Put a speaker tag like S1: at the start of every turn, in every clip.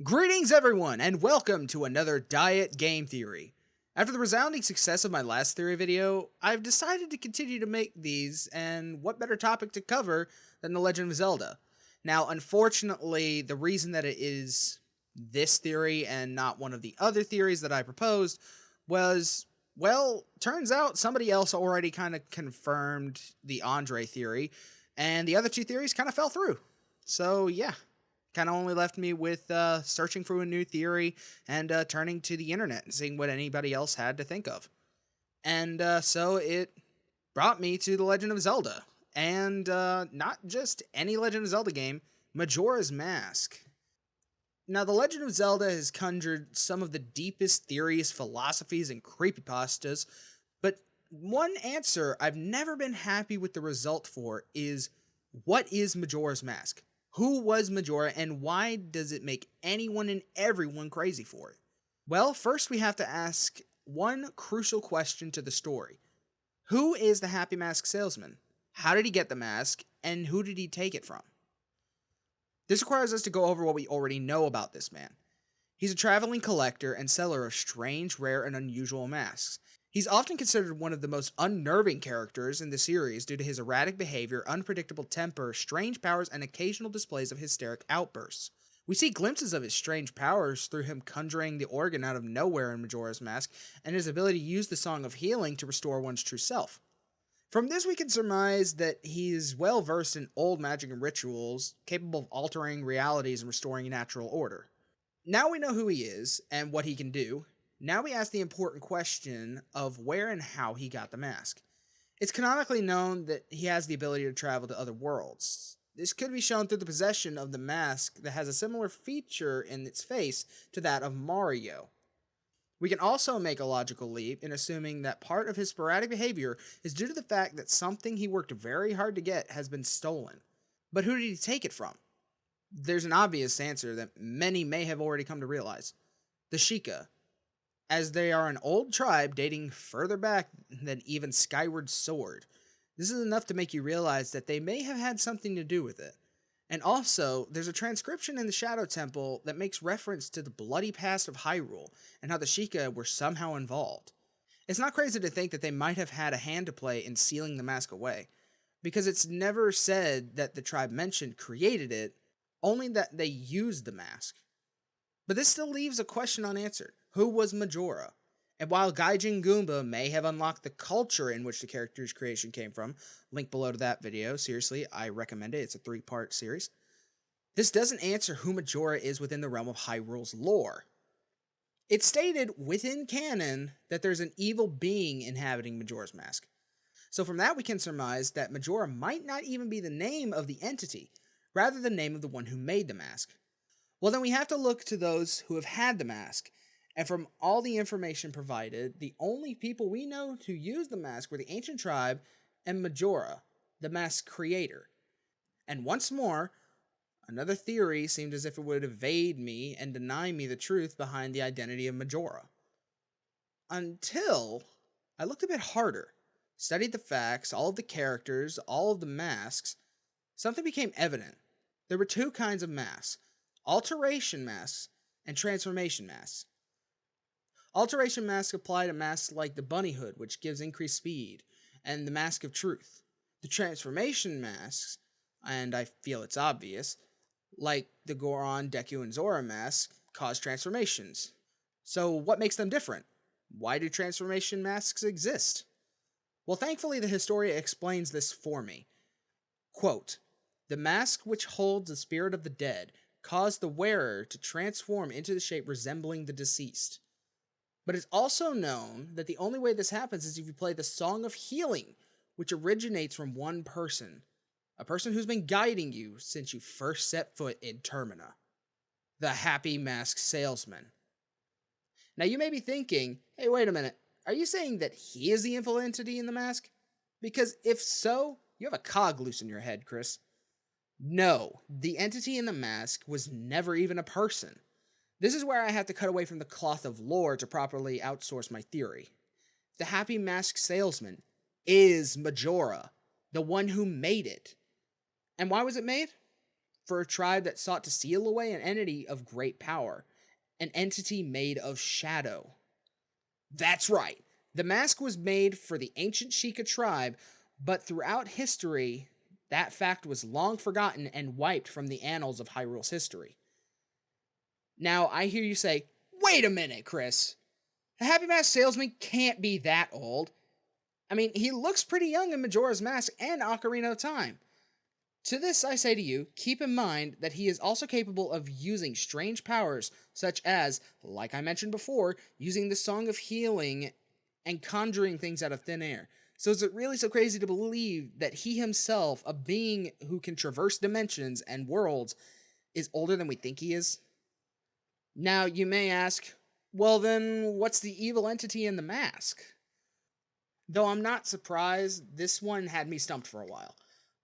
S1: Greetings everyone, and welcome to another Diet Game Theory. After the resounding success of my last theory video, I've decided to continue to make these, and what better topic to cover than The Legend of Zelda. Now, unfortunately, the reason that it is this theory and not one of the other theories that I proposed was, well, turns out somebody else already kind of confirmed the Andre theory, and the other two theories kind of fell through. So, yeah. Kind of only left me with searching for a new theory and turning to the internet and seeing what anybody else had to think of. And so it brought me to The Legend of Zelda. And not just any Legend of Zelda game, Majora's Mask. Now, The Legend of Zelda has conjured some of the deepest theories, philosophies, and creepypastas, but one answer I've never been happy with the result for is, what is Majora's Mask? Who was Majora, and why does it make anyone and everyone crazy for it? Well, first we have to ask one crucial question to the story. Who is the Happy Mask salesman? How did he get the mask, and who did he take it from? This requires us to go over what we already know about this man. He's a traveling collector and seller of strange, rare, and unusual masks. He's often considered one of the most unnerving characters in the series due to his erratic behavior, unpredictable temper, strange powers, and occasional displays of hysteric outbursts. We see glimpses of his strange powers through him conjuring the organ out of nowhere in Majora's Mask, and his ability to use the Song of Healing to restore one's true self. From this we can surmise that he is well versed in old magic and rituals, capable of altering realities and restoring natural order. Now we know who he is, and what he can do. Now we ask the important question of where and how he got the mask. It's canonically known that he has the ability to travel to other worlds. This could be shown through the possession of the mask that has a similar feature in its face to that of Mario. We can also make a logical leap in assuming that part of his sporadic behavior is due to the fact that something he worked very hard to get has been stolen. But who did he take it from? There's an obvious answer that many may have already come to realize. The Sheikah, as they are an old tribe dating further back than even Skyward Sword. This is enough to make you realize that they may have had something to do with it. And also, there's a transcription in the Shadow Temple that makes reference to the bloody past of Hyrule, and how the Sheikah were somehow involved. It's not crazy to think that they might have had a hand to play in sealing the mask away, because it's never said that the tribe mentioned created it, only that they used the mask. But this still leaves a question unanswered. Who was Majora? And while Gaijin Goomba may have unlocked the culture in which the character's creation came from, link below to that video, seriously, I recommend it, it's a 3-part series. This doesn't answer who Majora is within the realm of Hyrule's lore. It's stated within canon that there's an evil being inhabiting Majora's Mask. So from that we can surmise that Majora might not even be the name of the entity, rather the name of the one who made the mask. Well, then we have to look to those who have had the mask, and from all the information provided, the only people we know to use the mask were the ancient tribe and Majora, the mask creator. And once more, another theory seemed as if it would evade me and deny me the truth behind the identity of Majora. Until I looked a bit harder, studied the facts, all of the characters, all of the masks, something became evident. There were two kinds of masks: alteration masks and transformation masks. Alteration masks apply to masks like the bunny hood, which gives increased speed, and the mask of truth. The transformation masks, and I feel it's obvious, like the Goron, Deku, and Zora masks, cause transformations. So what makes them different? Why do transformation masks exist? Well, thankfully the Historia explains this for me. Quote, "The mask which holds the spirit of the dead caused the wearer to transform into the shape resembling the deceased. But it's also known that the only way this happens is if you play the Song of Healing, which originates from one person, a person who's been guiding you since you first set foot in Termina, the Happy Mask salesman." Now you may be thinking, hey, wait a minute, are you saying that he is the evil entity in the mask? Because if so, you have a cog loose in your head, Chris. No, the entity in the mask was never even a person. This is where I have to cut away from the cloth of lore to properly outsource my theory. The Happy Mask salesman is Majora, the one who made it. And why was it made? for a tribe that sought to seal away an entity of great power, an entity made of shadow. That's right. The mask was made for the ancient Sheikah tribe, but throughout history, that fact was long forgotten and wiped from the annals of Hyrule's history. Now, I hear you say, wait a minute, Chris. A Happy Mask salesman can't be that old. I mean, he looks pretty young in Majora's Mask and Ocarina of Time. To this I say to you, keep in mind that he is also capable of using strange powers, such as, like I mentioned before, using the Song of Healing and conjuring things out of thin air. So is it really so crazy to believe that he himself, a being who can traverse dimensions and worlds, is older than we think he is? Now, you may ask, well then, what's the evil entity in the mask? Though I'm not surprised, this one had me stumped for a while.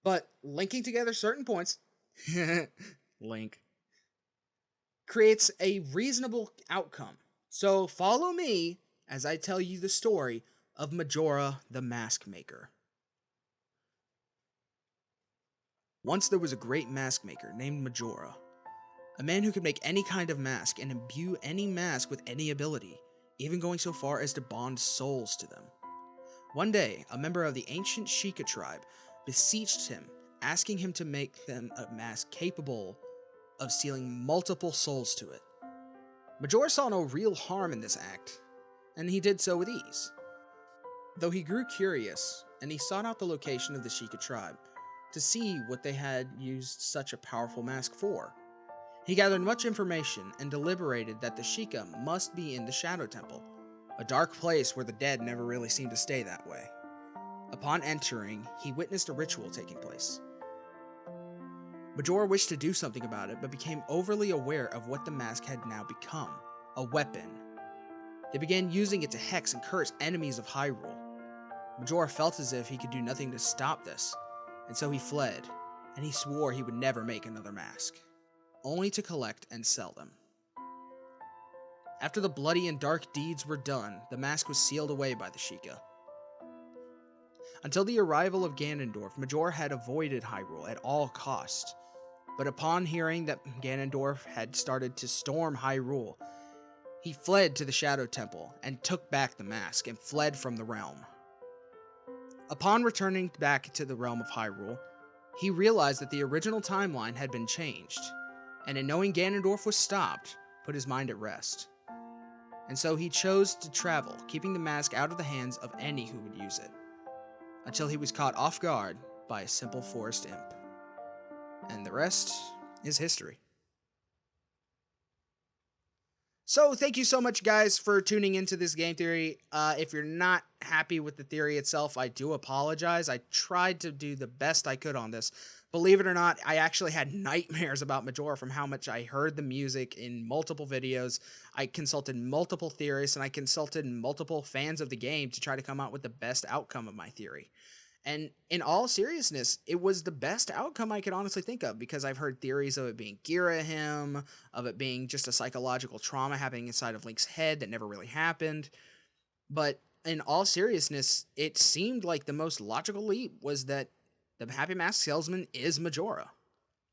S1: But linking together certain points, link, creates a reasonable outcome. So follow me as I tell you the story of Majora the Mask Maker. Once there was a great mask maker named Majora, a man who could make any kind of mask and imbue any mask with any ability, even going so far as to bond souls to them. One day, a member of the ancient Sheikah tribe beseeched him, asking him to make them a mask capable of sealing multiple souls to it. Majora saw no real harm in this act, and he did so with ease. Though he grew curious, and he sought out the location of the Sheikah tribe to see what they had used such a powerful mask for. He gathered much information and deliberated that the Sheikah must be in the Shadow Temple, a dark place where the dead never really seemed to stay that way. Upon entering, he witnessed a ritual taking place. Majora wished to do something about it, but became overly aware of what the mask had now become, a weapon. They began using it to hex and curse enemies of Hyrule. Majora felt as if he could do nothing to stop this, and so he fled, and he swore he would never make another mask, only to collect and sell them. After the bloody and dark deeds were done, the mask was sealed away by the Sheikah. Until the arrival of Ganondorf, Majora had avoided Hyrule at all costs, but upon hearing that Ganondorf had started to storm Hyrule, he fled to the Shadow Temple and took back the mask and fled from the realm. Upon returning back to the realm of Hyrule, he realized that the original timeline had been changed, and in knowing Ganondorf was stopped, put his mind at rest. And so he chose to travel, keeping the mask out of the hands of any who would use it, until he was caught off guard by a simple forest imp. And the rest is history. So thank you so much, guys, for tuning into this game theory. If you're not happy with the theory itself, I do apologize. I tried to do the best I could on this. Believe it or not, I actually had nightmares about Majora from how much I heard the music in multiple videos. I consulted multiple theorists, and I consulted multiple fans of the game to try to come out with the best outcome of my theory. And in all seriousness, it was the best outcome I could honestly think of, because I've heard theories of it being Girahim, of it being just a psychological trauma happening inside of Link's head that never really happened. But in all seriousness, it seemed like the most logical leap was that the Happy Mask salesman is Majora.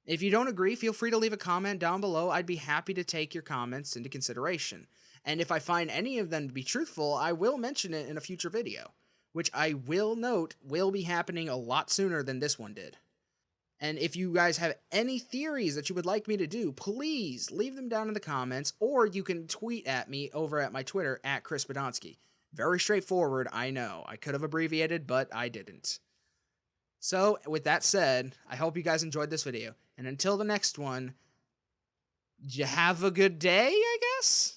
S1: If you don't agree, feel free to leave a comment down below. I'd be happy to take your comments into consideration. And if I find any of them to be truthful, I will mention it in a future video, which I will note will be happening a lot sooner than this one did. And if you guys have any theories that you would like me to do, please leave them down in the comments, or you can tweet at me over at my Twitter, @ChrisPodonsky. Very straightforward, I know. I could have abbreviated, but I didn't. So, with that said, I hope you guys enjoyed this video, and until the next one, you have a good day, I guess?